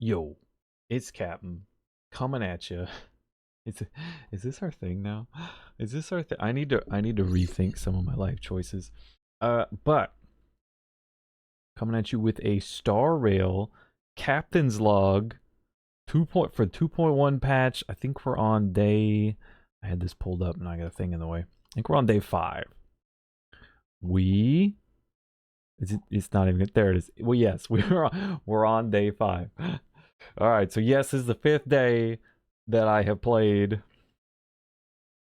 Yo, it's Captain coming at you. It's is this our thing now? Is this our thing? I need to rethink some of my life choices. But coming at you with a Star Rail Captain's Log 2.1 patch. I think we're on day. I had this pulled up and I got a thing in the way. I think we're on day 5. We it's not even there. It is. Well, yes, we're on day 5. All right, so yes, this is the 5th day that I have played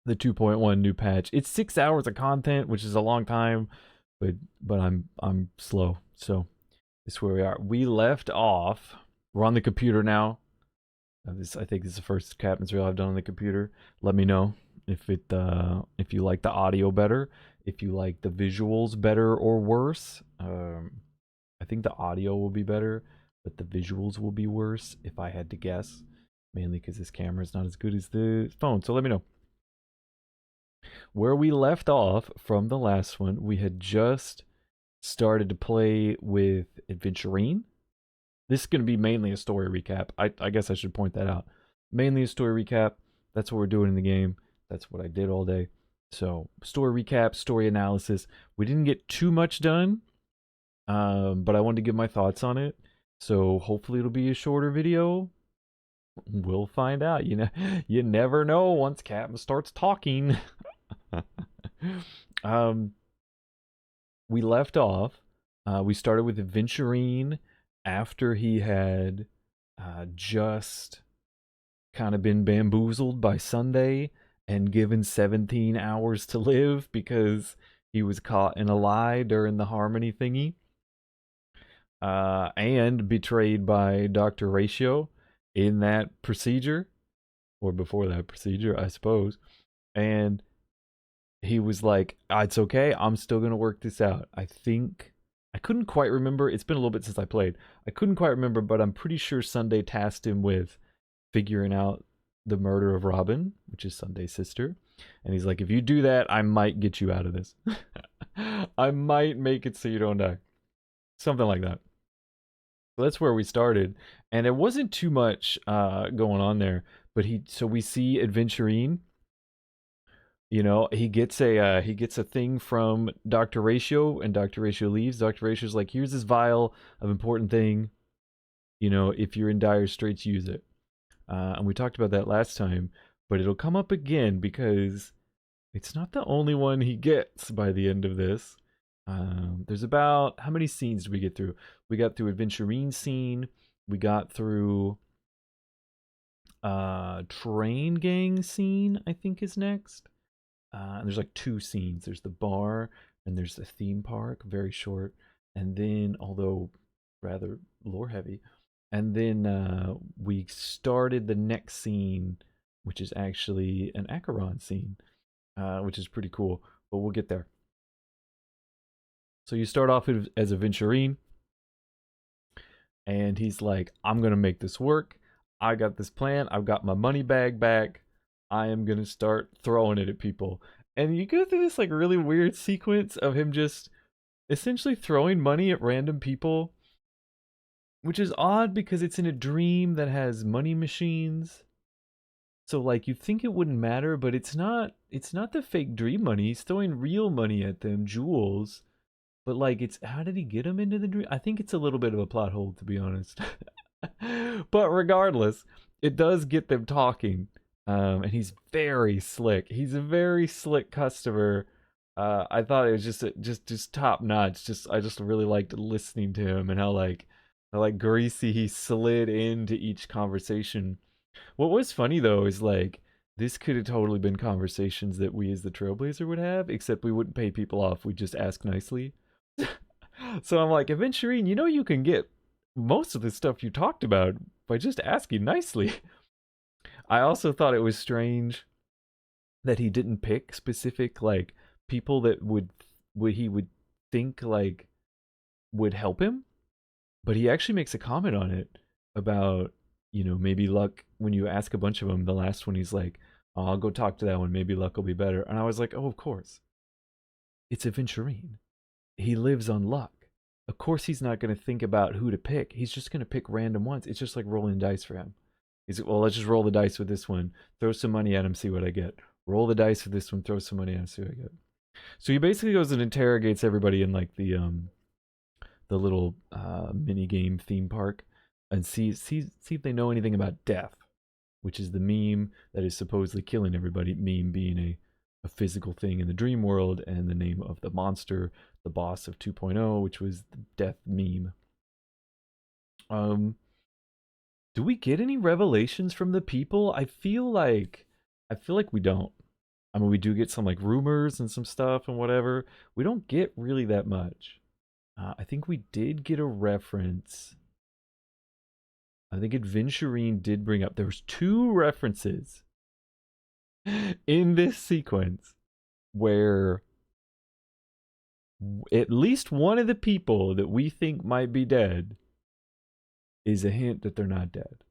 the 2.1 new patch. It's 6 hours of content, which is a long time, but I'm slow. So this is where we are. We left off. We're on the computer now. I think this is the first Captain's Reel I've done on the computer. Let me know if you like the audio better, if you like the visuals better or worse. I think the audio will be better, but the visuals will be worse if I had to guess, mainly because this camera is not as good as the phone. So let me know. Where we left off from the last one, we had just started to play with Aventurine. This is going to be mainly a story recap. I guess I should point that out. Mainly a story recap. That's what we're doing in the game. That's what I did all day. So, story recap, story analysis. We didn't get too much done, but I wanted to give my thoughts on it. So, hopefully it'll be a shorter video. We'll find out. You never know once Captain starts talking. We left off. We started with Aventurine after he had just kind of been bamboozled by Sunday and given 17 hours to live because he was caught in a lie during the Harmony thingy. And betrayed by Dr. Ratio in that procedure, or before that procedure, I suppose. And he was like, it's okay, I'm still going to work this out. I couldn't quite remember. It's been a little bit since I played. I couldn't quite remember, but I'm pretty sure Sunday tasked him with figuring out the murder of Robin, which is Sunday's sister. And he's like, if you do that, I might get you out of this. I might make it so you don't die. Something like that. So that's where we started. And it wasn't too much going on there. But we see Aventurine. He gets a thing from Dr. Ratio, and Dr. Ratio leaves. Dr. Ratio's like, here's this vial of important thing. If you're in dire straits, use it. And we talked about that last time, but it'll come up again because it's not the only one he gets by the end of this. There's about, how many scenes did we get through? We got through Aventurine scene. We got through Train Gang scene, I think is next. And there's like 2 scenes. There's the bar and there's the theme park, very short. And then, although rather lore heavy, and then we started the next scene, which is actually an Acheron scene, which is pretty cool. But we'll get there. So you start off as Aventurine, and he's like, I'm gonna make this work. I got this plan. I've got my money bag back. I am gonna start throwing it at people. And you go through this like really weird sequence of him just essentially throwing money at random people, which is odd because it's in a dream that has money machines. So like you'd think it wouldn't matter, but it's not the fake dream money. He's throwing real money at them, jewels. But like it's, how did he get them into the dream? I think it's a little bit of a plot hole, to be honest. But regardless, it does get them talking. And he's very slick. He's a very slick customer. I thought it was just top notch. I just really liked listening to him and how greasy he slid into each conversation. What was funny though is like this could have totally been conversations that we as the Trailblazer would have, except we wouldn't pay people off. We'd just ask nicely. So I'm like, Aventurine, you can get most of the stuff you talked about by just asking nicely. I also thought it was strange that he didn't pick specific like people that he would think like would help him, but he actually makes a comment on it about maybe luck. When you ask a bunch of them, the last one he's like, oh, I'll go talk to that one, maybe luck will be better. And I was like, oh, of course, it's Aventurine. He lives on luck. of course he's not going to think about who to pick. He's just going to pick random ones. It's just like rolling dice for him. He's like, well, let's just roll the dice with this one, throw some money at him, see what I get. Roll the dice with this one, throw some money at him, see what I get. So he basically goes and interrogates everybody in like the little mini game theme park, and see if they know anything about death, which is the meme that is supposedly killing everybody. Meme being a physical thing in the dream world, and the name of the monster, the boss of 2.0, which was the death meme. Do we get any revelations from the people? I feel like we don't. I mean, we do get some like rumors and some stuff and whatever. We don't get really that much. I think we did get a reference. I think Aventurine did bring up, there was 2 references in this sequence where at least one of the people that we think might be dead is a hint that they're not dead.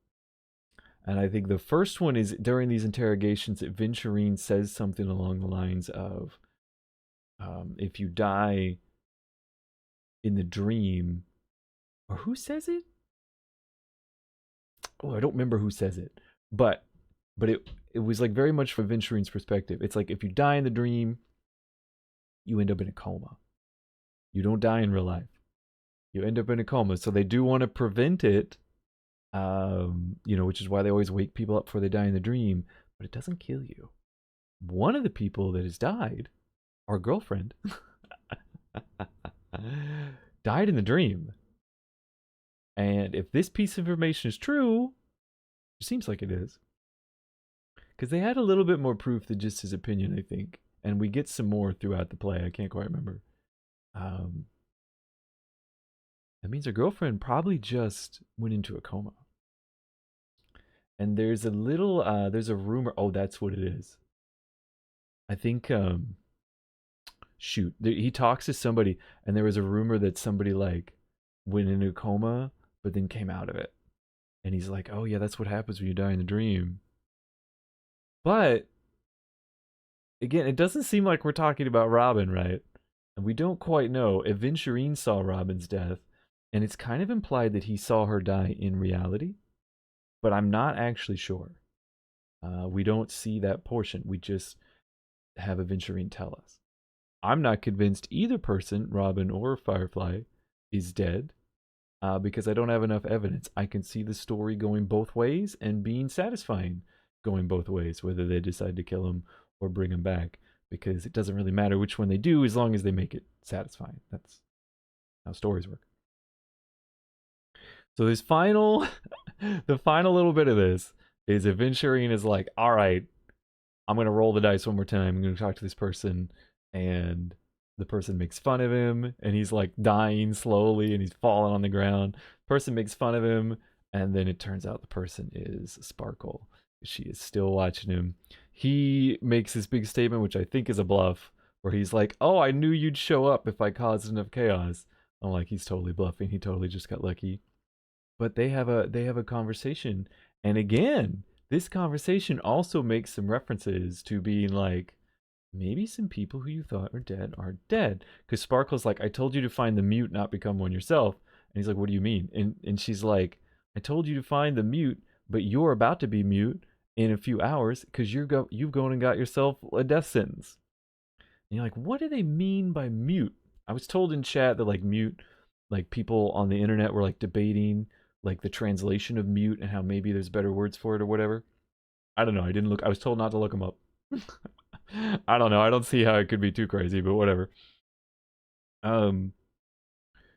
And I think the first one is during these interrogations, Aventurine says something along the lines of, if you die in the dream, or who says it? Oh, I don't remember who says it, but it was like very much from Aventurine's perspective. It's like if you die in the dream, you end up in a coma. You don't die in real life. You end up in a coma. So they do want to prevent it, which is why they always wake people up before they die in the dream, but it doesn't kill you. One of the people that has died, our girlfriend, died in the dream. And if this piece of information is true, it seems like it is. Because they had a little bit more proof than just his opinion, I think. And we get some more throughout the play. I can't quite remember. That means her girlfriend probably just went into a coma. And there's a little, there's a rumor. Oh, that's what it is. I think, he talks to somebody, and there was a rumor that somebody like went into a coma, but then came out of it. And he's like, oh yeah, that's what happens when you die in the dream. But again, it doesn't seem like we're talking about Robin, right? And we don't quite know. Aventurine saw Robin's death, and it's kind of implied that he saw her die in reality, but I'm not actually sure. We don't see that portion. We just have Aventurine tell us. I'm not convinced either person, Robin or Firefly, is dead, because I don't have enough evidence. I can see the story going both ways and being satisfying going both ways, whether they decide to kill him or bring him back, because it doesn't really matter which one they do as long as they make it satisfying. That's how stories work. So this final, the final little bit of this is Aventurine is like, all right, I'm going to roll the dice one more time. I'm going to talk to this person, and the person makes fun of him, and he's like dying slowly, and he's falling on the ground. Person makes fun of him, and then it turns out the person is Sparkle. She is still watching him. He makes this big statement, which I think is a bluff, where he's like, oh, I knew you'd show up if I caused enough chaos. I'm like, he's totally bluffing. He totally just got lucky. But they have a conversation, and again, this conversation also makes some references to being like, maybe some people who you thought are dead. Because Sparkle's like, I told you to find the mute, not become one yourself. And he's like, what do you mean? And she's like, I told you to find the mute, but you're about to be mute in a few hours because you've gone and got yourself a death sentence. And you're like, what do they mean by mute? I was told in chat that like mute, like people on the internet were like debating like the translation of mute and how maybe there's better words for it or whatever. I don't know. I didn't look. I was told not to look them up. I don't know. I don't see how it could be too crazy, but whatever.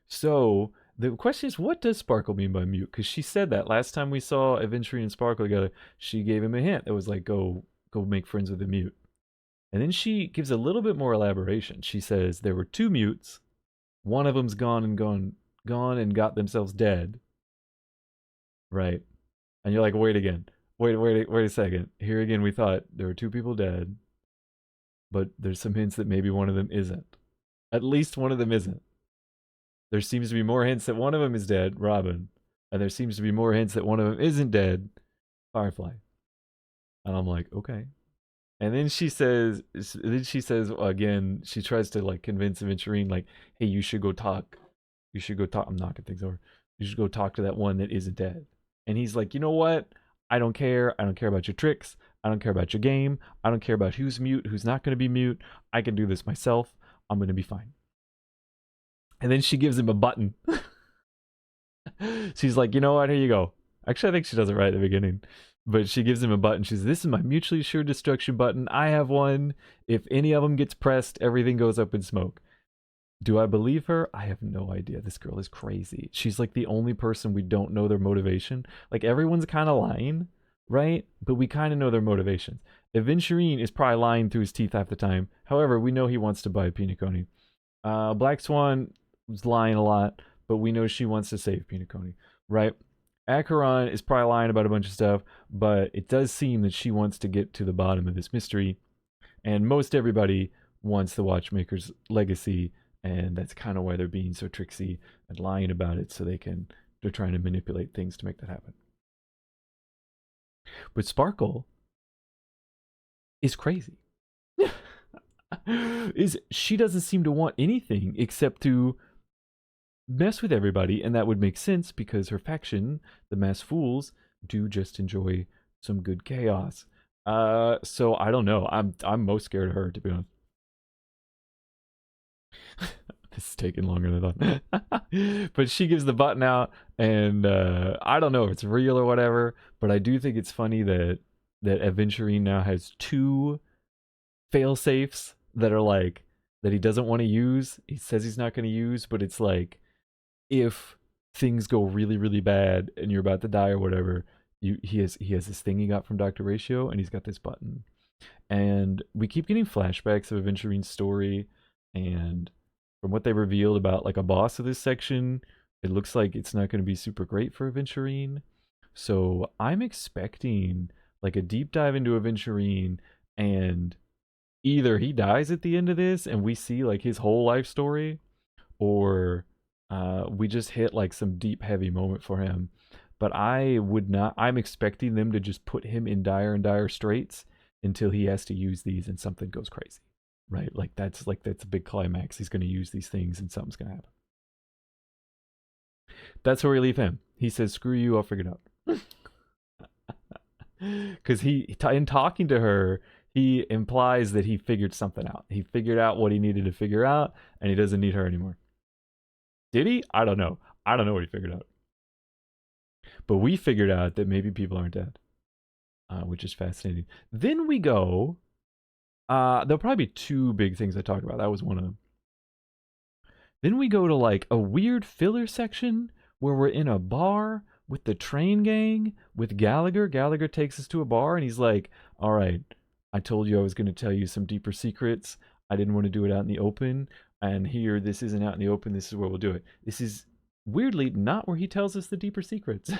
So the question is, what does Sparkle mean by mute? Because she said that last time we saw Aventurine and Sparkle together, she gave him a hint that was like, go make friends with the mute. And then she gives a little bit more elaboration. She says there were 2 mutes. One of them's gone and got themselves dead. Right. And you're like, wait a second. Here again, we thought there were 2 people dead, but there's some hints that maybe one of them isn't. At least one of them isn't. There seems to be more hints that one of them is dead, Robin, and there seems to be more hints that one of them isn't dead, Firefly. And I'm like, okay. And then she says again, she tries to like convince Aventurine, like, hey, you should go talk You should go talk. I'm knocking things over. You should go talk to that one that isn't dead. And he's like, you know what? I don't care. I don't care about your tricks. I don't care about your game. I don't care about who's mute, who's not going to be mute. I can do this myself. I'm going to be fine. And then she gives him a button. She's like, you know what? Here you go. Actually, I think she does it right at the beginning. But she gives him a button. She says, this is my mutually assured destruction button. I have one. If any of them gets pressed, everything goes up in smoke. Do I believe her? I have no idea. This girl is crazy. She's like the only person we don't know their motivation. Like everyone's kind of lying, right? But we kind of know their motivations. Aventurine is probably lying through his teeth half the time. However, we know he wants to buy Pinocone. Black Swan was lying a lot, but we know she wants to save Pinocone, right? Acheron is probably lying about a bunch of stuff, but it does seem that she wants to get to the bottom of this mystery. And most everybody wants the Watchmaker's legacy, and that's kind of why they're being so tricksy and lying about it, so they're trying to manipulate things to make that happen. But Sparkle is crazy. She doesn't seem to want anything except to mess with everybody, and that would make sense because her faction, the Masked Fools, do just enjoy some good chaos. So I don't know. I'm most scared of her, to be honest. This is taking longer than I thought. But she gives the button out, and I don't know if it's real or whatever, but I do think it's funny that Aventurine now has 2 fail safes that are like that he doesn't want to use. He says he's not going to use, but it's like if things go really really bad and you're about to die or whatever, he has this thing he got from Dr. Ratio, and he's got this button. And we keep getting flashbacks of Aventurine's story, and from what they revealed about like a boss of this section, it looks like it's not going to be super great for Aventurine. So I'm expecting like a deep dive into Aventurine, and either he dies at the end of this and we see like his whole life story, or we just hit like some deep heavy moment for him. But I'm expecting them to just put him in dire and dire straits until he has to use these and something goes crazy, right? Like that's a big climax. He's going to use these things and something's going to happen. That's where we leave him. He says, screw you, I'll figure it out. Because in talking to her, he implies that he figured something out. He figured out what he needed to figure out, and he doesn't need her anymore. Did he? I don't know. I don't know what he figured out. But we figured out that maybe people aren't dead, which is fascinating. Then we go. There'll probably be 2 big things I talk about. That was one of them. Then we go to like a weird filler section where we're in a bar with the train gang with Gallagher. Gallagher takes us to a bar and he's like, all right, I told you I was going to tell you some deeper secrets. I didn't want to do it out in the open. And here, this isn't out in the open. This is where we'll do it. This is weirdly not where he tells us the deeper secrets.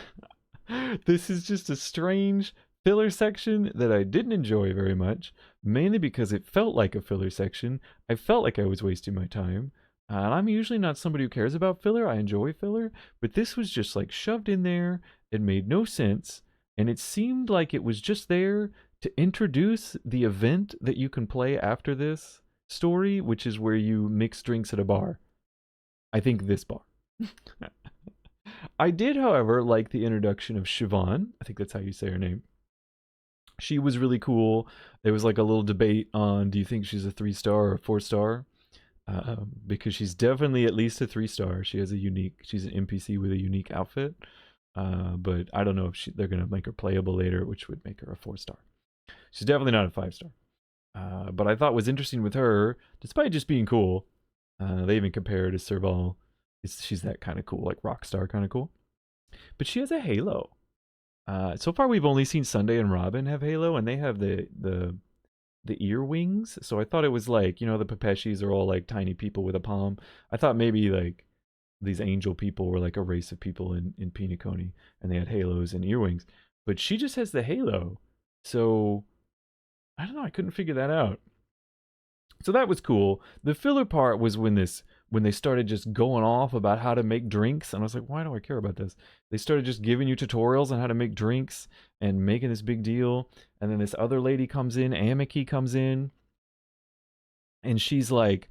This is just a strange filler section that I didn't enjoy very much, mainly because it felt like a filler section. I felt like I was wasting my time. And I'm usually not somebody who cares about filler. I enjoy filler. But this was just like shoved in there. It made no sense. And it seemed like it was just there to introduce the event that you can play after this story, which is where you mix drinks at a bar. I think this bar. I did, however, like the introduction of Siobhan. I think that's how you say her name. She was really cool. There was like a little debate on, do you think she's a 3-star or a 4-star? Because she's definitely at least a 3-star. She's an NPC with a unique outfit. But I don't know if they're going to make her playable later, which would make her a 4-star. She's definitely not a 5-star. But I thought was interesting with her, despite just being cool, they even compare her to Serval. She's that kind of cool, like rock star kind of cool. But she has a halo. So far we've only seen Sunday and Robin have halo, and they have the ear wings. So I thought it was like, the Pepeshis are all like tiny people with a palm. I thought maybe like these angel people were like a race of people in Pinocone, and they had halos and earwings. But she just has the halo. So I don't know, I couldn't figure that out. So that was cool. The filler part was when they started just going off about how to make drinks, and I was like, why do I care about this? They started just giving you tutorials on how to make drinks and making this big deal. And then this other lady comes in, Amiki comes in, and she's like,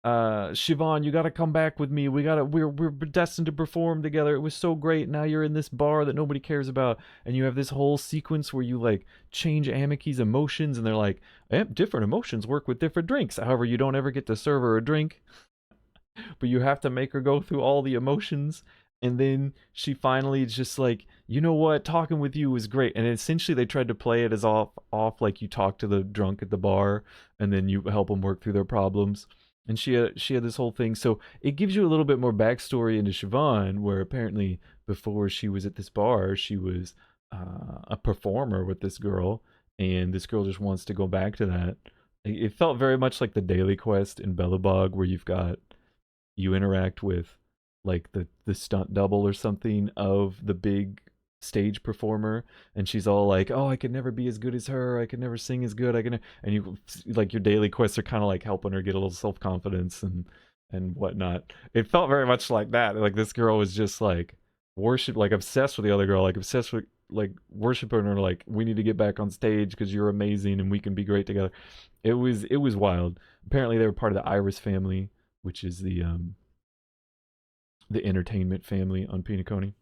Siobhan, you gotta come back with me. We're destined to perform together. It was so great. Now you're in this bar that nobody cares about, and you have this whole sequence where you like change Amiki's emotions, and they're like, different emotions work with different drinks. However, you don't ever get to serve her a drink, but you have to make her go through all the emotions. And then she finally is just like, you know what, talking with you was great. And essentially they tried to play it as off like you talk to the drunk at the bar and then you help them work through their problems. And she had this whole thing. So it gives you a little bit more backstory into Siobhan, where apparently before she was at this bar, she was a performer with this girl, and this girl just wants to go back to that. It felt very much like the daily quest in Bellabog, where you interact with like the stunt double or something of the big stage performer, and she's all like, oh, I could never be as good as her, I could never sing as good, I can, and you like your daily quests are kind of like helping her get a little self-confidence and whatnot. It felt very much like that, like this girl was just like worship, like obsessed with the other girl, like obsessed with like worshiping her, like we need to get back on stage because you're amazing and we can be great together. It was wild. Apparently they were part of the Iris family, which is the entertainment family on Pinacone.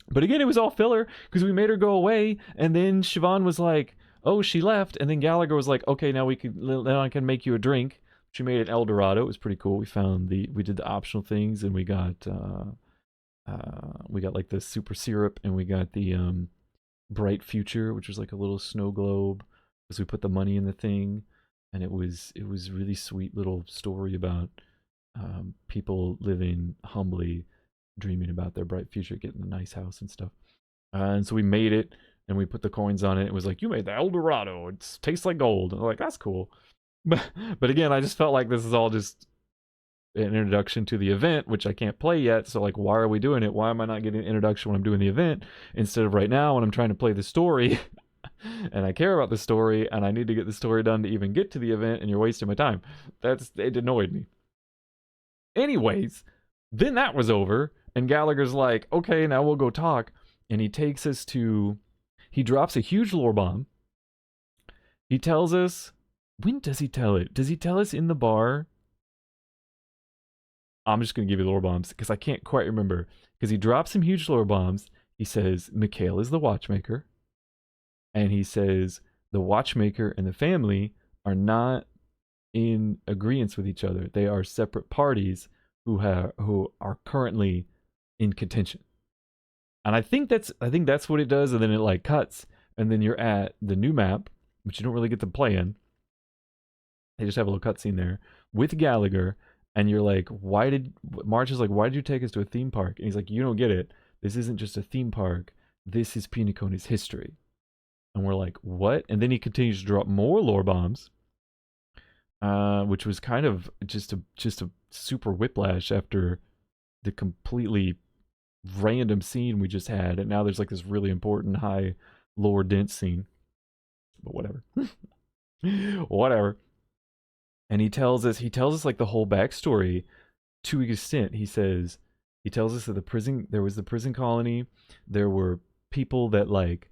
But again, it was all filler because we made her go away, and then Siobhan was like, "Oh, she left," and then Gallagher was like, "Okay, now I can make you a drink." She made an El Dorado. It was pretty cool. We did the optional things, and we got like the super syrup, and we got the bright future, which was like a little snow globe, because we put the money in the thing, and it was really sweet little story about people living humbly, dreaming about their bright future, getting a nice house and stuff. And so we made it, and we put the coins on it. It was like, you made the El Dorado. It tastes like gold. And I'm like, that's cool. But again, I just felt like this is all just an introduction to the event, which I can't play yet. So like, why are we doing it? Why am I not getting an introduction when I'm doing the event instead of right now when I'm trying to play the story? And I care about the story, and I need to get the story done to even get to the event, and you're wasting my time. It annoyed me. Anyways, then that was over, and Gallagher's like, okay, now we'll go talk. And he takes us to. He drops a huge lore bomb. He tells us. When does he tell it? Does he tell us in the bar? I'm just going to give you lore bombs because I can't quite remember. Because he drops some huge lore bombs. He says, Mikhail is the watchmaker. And he says, the watchmaker and the family are not in agreement with each other. They are separate parties who are currently in contention. And I think that's what it does, and then it like cuts, and then you're at the new map, which you don't really get to play in. They just have a little cutscene there with Gallagher, and you're like, March is like, why did you take us to a theme park? And he's like, you don't get it. This isn't just a theme park. This is Pinacone's history. And we're like, what? And then he continues to drop more lore bombs, which was kind of just a super whiplash after the completely random scene we just had, and now there's like this really important high lore dense scene. But whatever. Whatever. And he tells us like the whole backstory to an extent. He tells us that there was the prison colony, there were people that like,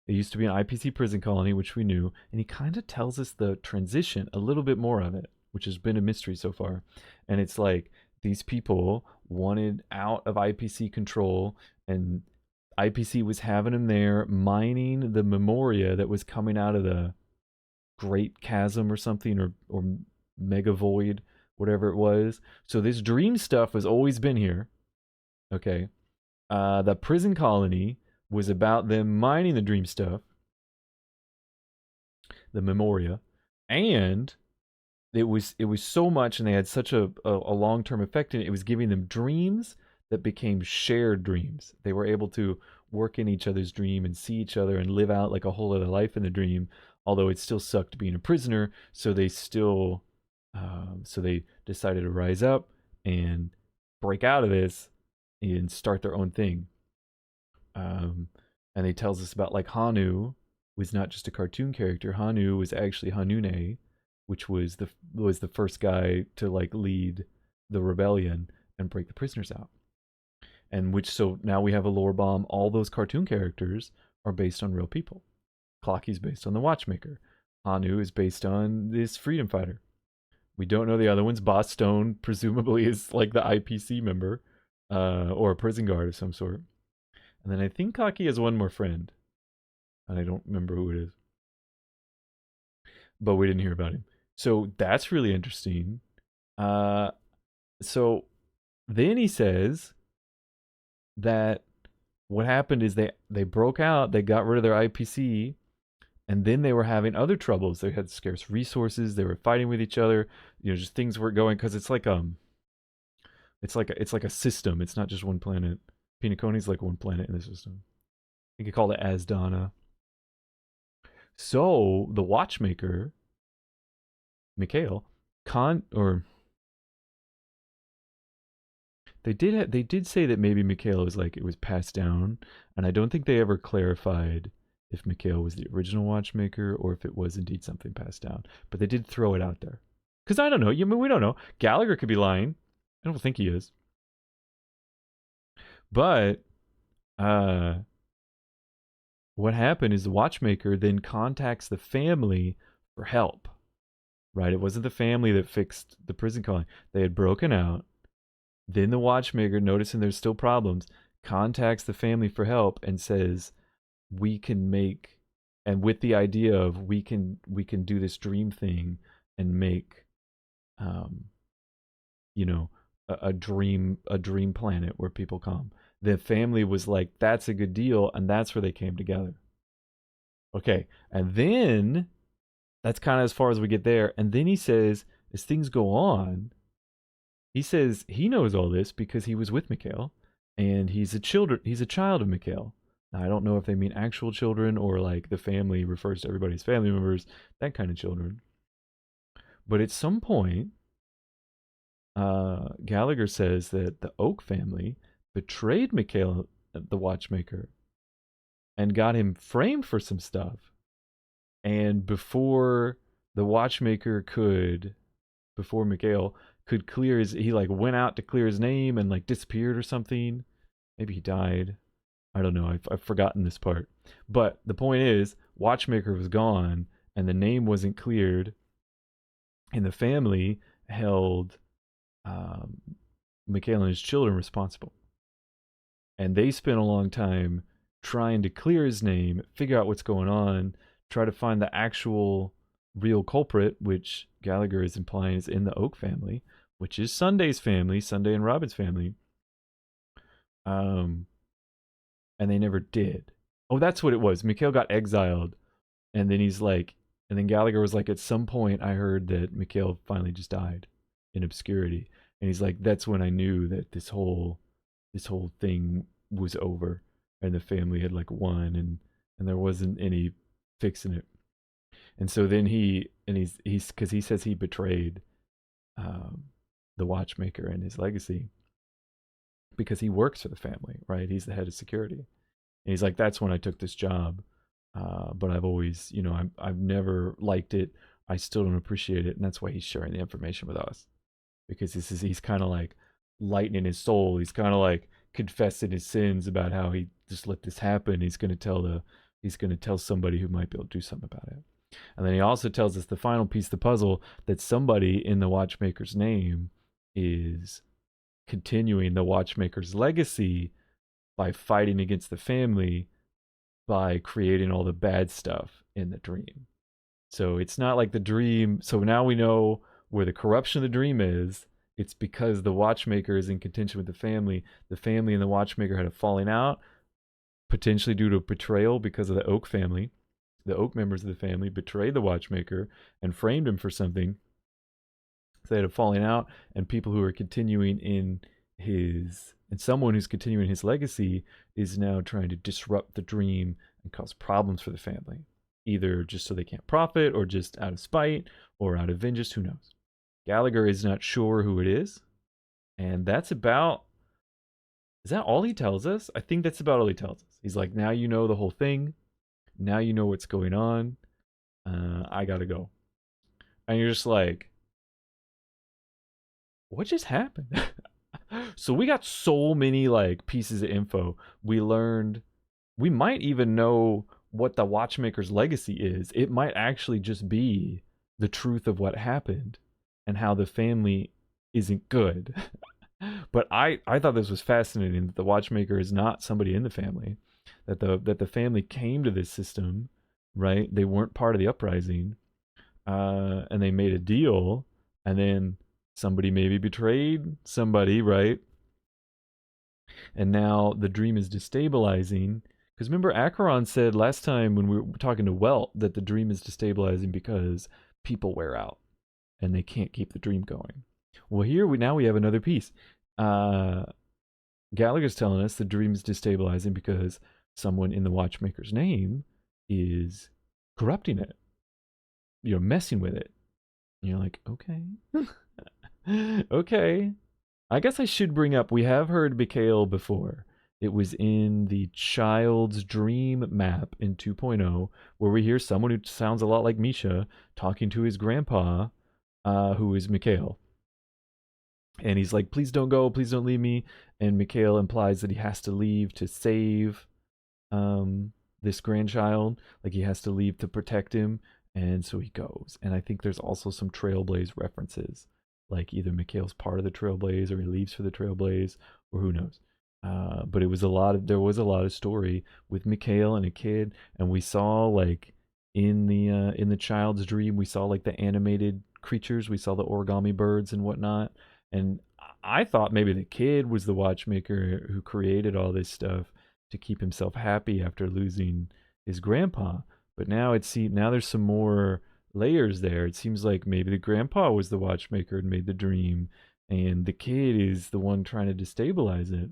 it used to be an IPC prison colony, which we knew, and he kind of tells us the transition, a little bit more of it, which has been a mystery so far. And it's like these people wanted out of IPC control, and IPC was having them there mining the memoria that was coming out of the Great Chasm or something, or Mega Void, whatever it was. So this dream stuff has always been here. Okay. The prison colony was about them mining the dream stuff, the memoria, and it was so much, and they had such a long-term effect in it. It was giving them dreams that became shared dreams. They were able to work in each other's dream and see each other and live out like a whole other life in the dream, although it still sucked being a prisoner. So they decided to rise up and break out of this and start their own thing. And he tells us about like Hanu was not just a cartoon character. Hanu was actually Hanune, which was the first guy to like lead the rebellion and break the prisoners out. And so now we have a lore bomb. All those cartoon characters are based on real people. Clockie's based on the watchmaker. Hanu is based on this freedom fighter. We don't know the other ones. Boss Stone presumably is like the IPC member, or a prison guard of some sort. And then I think Clockie has one more friend, and I don't remember who it is, but we didn't hear about him. So that's really interesting. Uh, so then he says that what happened is they broke out, they got rid of their IPC, and then they were having other troubles. They had scarce resources. They were fighting with each other. Just things weren't going because it's like a system. It's not just one planet. Pinaconi's like one planet in the system. You could call it Asdana. So the watchmaker, Mikhail, or they did say that maybe Mikhail was like it was passed down, and I don't think they ever clarified if Mikhail was the original watchmaker or if it was indeed something passed down. But they did throw it out there. Because I don't know. We don't know. Gallagher could be lying. I don't think he is. But what happened is the watchmaker then contacts the family for help. Right? It wasn't the family that fixed the prison colony. They had broken out. Then the watchmaker, noticing there's still problems, contacts the family for help and says, we can make, and with the idea of we can do this dream thing and make a dream planet where people come. The family was like, that's a good deal, and that's where they came together. Okay, and then that's kind of as far as we get there. And then he says, as things go on, he says he knows all this because he was with Mikhail, and he's a child of Mikhail. Now, I don't know if they mean actual children or like the family refers to everybody's family members, that kind of children. But at some point, Gallagher says that the Oak family betrayed Mikhail, the watchmaker, and got him framed for some stuff. And before the watchmaker before Mikhail could clear he like went out to clear his name and like disappeared or something. Maybe he died. I don't know. I've forgotten this part. But the point is, watchmaker was gone and the name wasn't cleared, and the family held Mikhail and his children responsible. And they spent a long time trying to clear his name, figure out what's going on, try to find the actual real culprit, which Gallagher is implying is in the Oak family, which is Sunday's family, Sunday and Robin's family. And they never did. Oh, that's what it was. Mikhail got exiled, and then and then Gallagher was like, at some point I heard that Mikhail finally just died in obscurity. And he's like, that's when I knew that this whole thing was over and the family had like won, and there wasn't any fixing it. And so then he's because he says he betrayed the watchmaker and his legacy because he works for the family, right? He's the head of security. And he's like, that's when I took this job. But I've always, I've never liked it. I still don't appreciate it. And that's why he's sharing the information with us, because he's kind of like lightening his soul. He's kind of like confessing his sins about how he just let this happen. He's going to tell somebody who might be able to do something about it. And then he also tells us the final piece of the puzzle, that somebody in the watchmaker's name is continuing the watchmaker's legacy by fighting against the family, by creating all the bad stuff in the dream. So it's not like the dream. So now we know where the corruption of the dream is. It's because the watchmaker is in contention with the family. The family and the watchmaker had a falling out, potentially due to betrayal because of the Oak family. The Oak members of the family betrayed the watchmaker and framed him for something. So they had a falling out, and people who are continuing and someone who's continuing his legacy is now trying to disrupt the dream and cause problems for the family, either just so they can't profit, or just out of spite, or out of vengeance. Who knows? Gallagher is not sure who it is, and is that all he tells us? I think that's about all he tells us. He's like, now you know the whole thing. Now you know what's going on. I gotta go. And you're just like, what just happened? So we got so many like pieces of info. We might even know what the watchmaker's legacy is. It might actually just be the truth of what happened. and how the family isn't good. But I thought this was fascinating that the watchmaker is not somebody in the family, that the family came to this system, right? They weren't part of the uprising, and they made a deal, and then somebody maybe betrayed somebody, right? And now the dream is destabilizing. Because remember, Acheron said last time when we were talking to Welt that the dream is destabilizing because people wear out and they can't keep the dream going. Well, here we have another piece. Uh, Gallagher's telling us the dream is destabilizing because someone in the watchmaker's name is corrupting it, messing with it. And you're like, okay. Okay. I guess I should bring up, we have heard Mikhail before. It was in the Child's Dream map in 2.0, where we hear someone who sounds a lot like Misha talking to his grandpa, who is Mikhail. And he's like, please don't go, please don't leave me. And Mikhail implies that he has to leave to save this grandchild. Like he has to leave to protect him. And so he goes. And I think there's also some Trailblaze references. Like either Mikhail's part of the Trailblaze or he leaves for the Trailblaze, or who knows. But it was there was a lot of story with Mikhail and a kid, and we saw like in the child's dream, we saw like the animated creatures, we saw the origami birds and whatnot, and I thought maybe the kid was the watchmaker who created all this stuff to keep himself happy after losing his grandpa. But now now there's some more layers there. It seems like maybe the grandpa was the watchmaker and made the dream, and the kid is the one trying to destabilize it.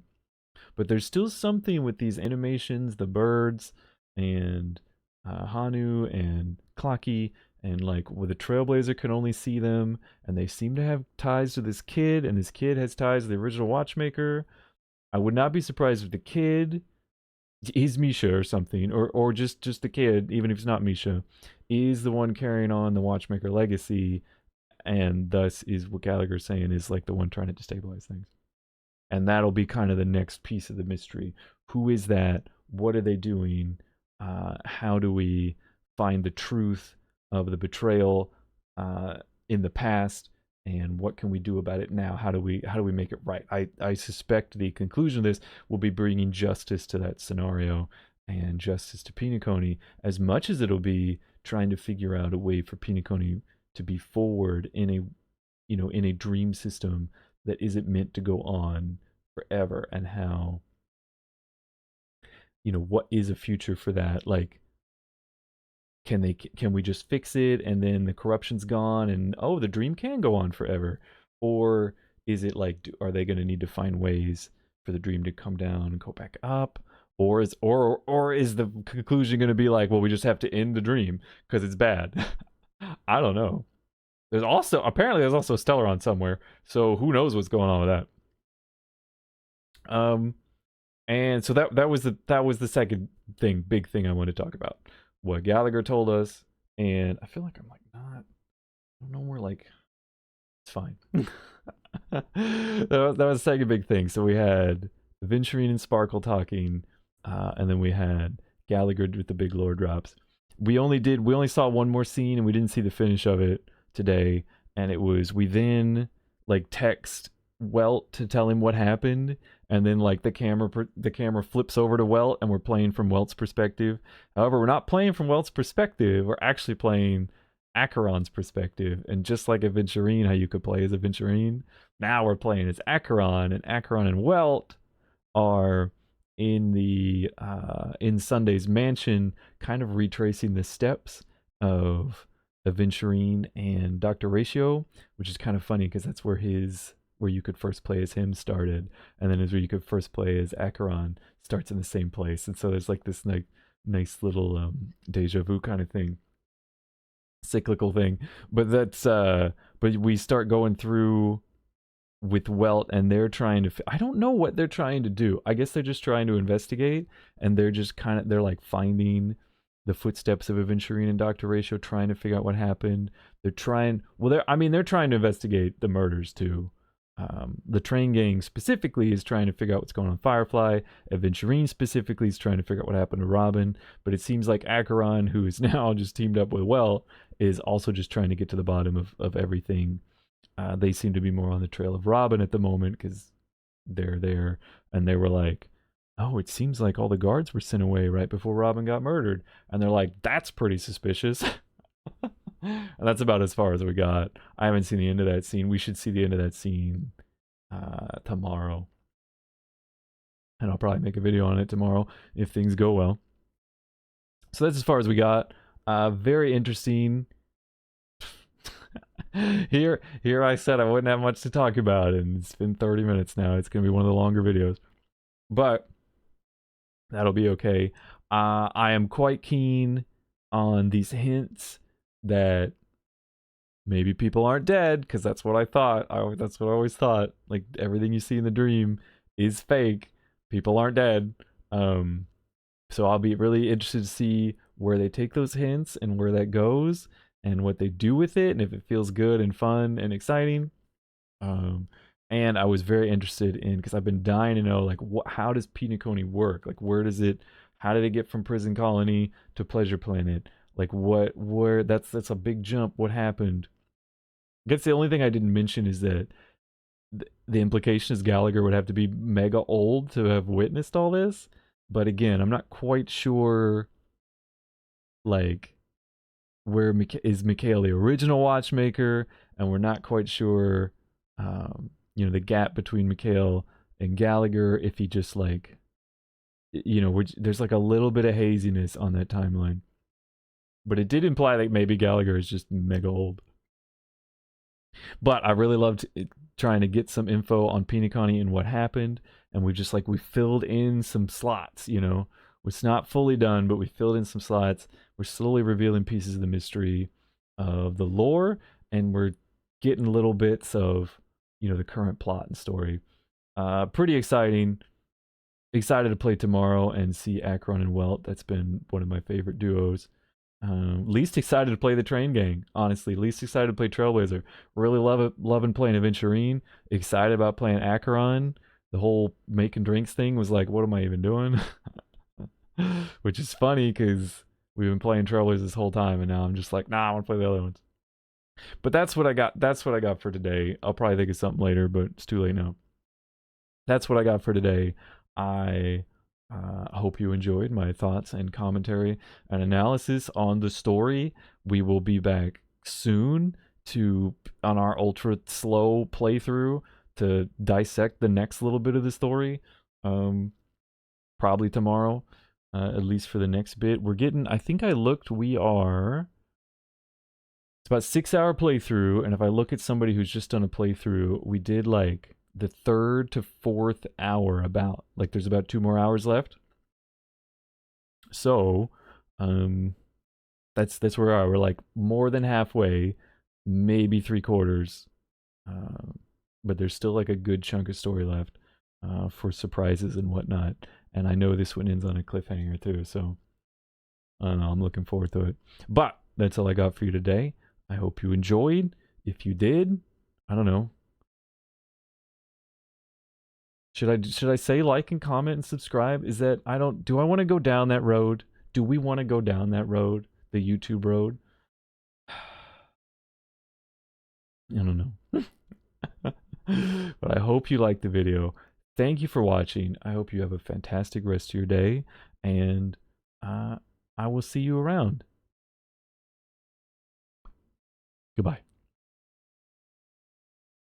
But there's still something with these animations, the birds, and Hanu and Clockie, and like where the Trailblazer can only see them, and they seem to have ties to this kid, and this kid has ties to the original watchmaker. I would not be surprised if the kid is Misha or something, or just the kid, even if it's not Misha, is the one carrying on the watchmaker legacy, and thus is what Gallagher's saying is like the one trying to destabilize things. And that'll be kind of the next piece of the mystery. Who is that? What are they doing? How do we find the truth of the betrayal in the past? And what can we do about it now? How do we make it right? I suspect the conclusion of this will be bringing justice to that scenario and justice to Pinacone, as much as it'll be trying to figure out a way for Pinacone to be forward in a dream system that isn't meant to go on forever, and how, what is a future for that? Like, can we just fix it and then the corruption's gone and the dream can go on forever? Or is it like, are they going to need to find ways for the dream to come down and go back up? Or is the conclusion going to be like, well, we just have to end the dream because it's bad? I don't know. There's also a Stellaron somewhere, so who knows what's going on with that. And so that was the second big thing I wanted to talk about. What Gallagher told us, and I feel like I'm like not, I don't know, we're like, it's fine. that was the second big thing. So we had Aventurine and Sparkle talking, and then we had Gallagher with the big lore drops. We only saw one more scene, and we didn't see the finish of it today. And it was, we then like text Welt to tell him what happened, and then like the camera flips over to Welt, and we're playing from Welt's perspective. However, we're not playing from Welt's perspective, we're actually playing Acheron's perspective. And just like Aventurine, how you could play as Aventurine, now we're playing as Acheron, and Acheron and Welt are in the in Sunday's mansion, kind of retracing the steps of Aventurine and Dr. Ratio, which is kind of funny because that's where you could first play as him started, and then is where you could first play as Acheron starts in the same place. And so there's like this nice little deja vu kind of thing, cyclical thing. But that's but we start going through with Welt, and they're trying to I don't know what they're trying to do. I guess they're just trying to investigate, and they're just they're like finding the footsteps of Aventurine and Dr. Ratio, trying to figure out what happened. They're trying to investigate the murders too. The train gang specifically is trying to figure out what's going on with Firefly. Aventurine specifically is trying to figure out what happened to Robin. But it seems like Acheron, who is now just teamed up with Welt, is also just trying to get to the bottom of everything They seem to be more on the trail of Robin at the moment because they're there, and they were like, "Oh, it seems like all the guards were sent away right before Robin got murdered," and they're like, "That's pretty suspicious." And that's about as far as we got. I haven't seen the end of that scene. We should see the end of that scene tomorrow, and I'll probably make a video on it tomorrow if things go well. So that's as far as we got. Very interesting. Here I said I wouldn't have much to talk about, and it's been 30 minutes now. It's gonna be one of the longer videos, but that'll be okay. I am quite keen on these hints that maybe people aren't dead, because that's what I thought. That's what I always thought. Like, everything you see in the dream is fake. People aren't dead. So I'll be really interested to see where they take those hints and where that goes and what they do with it, and if it feels good and fun and exciting. And I was very interested in, because I've been dying to know, like, how does Pinocchio work? Like, how did it get from Prison Colony to Pleasure Planet? Like, that's a big jump. What happened? I guess the only thing I didn't mention is that the implication is Gallagher would have to be mega old to have witnessed all this. But again, I'm not quite sure, like, where is Mikhail the original watchmaker, and we're not quite sure, the gap between Mikhail and Gallagher, if he just, like, there's like a little bit of haziness on that timeline. But it did imply that maybe Gallagher is just mega old. But I really loved trying to get some info on Pinocchio and what happened, and we filled in some slots. It's not fully done, but we filled in some slots. We're slowly revealing pieces of the mystery of the lore, and we're getting little bits of the current plot and story. Pretty exciting. Excited to play tomorrow and see Acheron and Welt. That's been one of my favorite duos. Least excited to play the Train Gang, honestly. Least excited to play Trailblazer. Really loving playing Aventurine. Excited about playing Acheron. The whole making drinks thing was like, what am I even doing? Which is funny because we've been playing Trailblazers this whole time, and now I'm just like, nah, I want to play the other ones. But that's what I got. That's what I got for today. I'll probably think of something later, but it's too late now. That's what I got for today. I hope you enjoyed my thoughts and commentary and analysis on the story. We will be back soon on our ultra slow playthrough to dissect the next little bit of the story. Probably tomorrow, at least for the next bit. I think I looked, it's about a 6-hour playthrough, and if I look at somebody who's just done a playthrough, we did like the 3rd to 4th hour, there's about 2 more hours left. So that's where we are. We're like more than halfway, maybe 3/4, but there's still like a good chunk of story left for surprises and whatnot. And I know this one ends on a cliffhanger too, so I don't know, I'm looking forward to it. But that's all I got for you today. I hope you enjoyed. If you did, I don't know, should I say like and comment and subscribe? Do I want to go down that road? Do we want to go down that road? The YouTube road? I don't know. But I hope you liked the video. Thank you for watching. I hope you have a fantastic rest of your day, and I will see you around. Goodbye.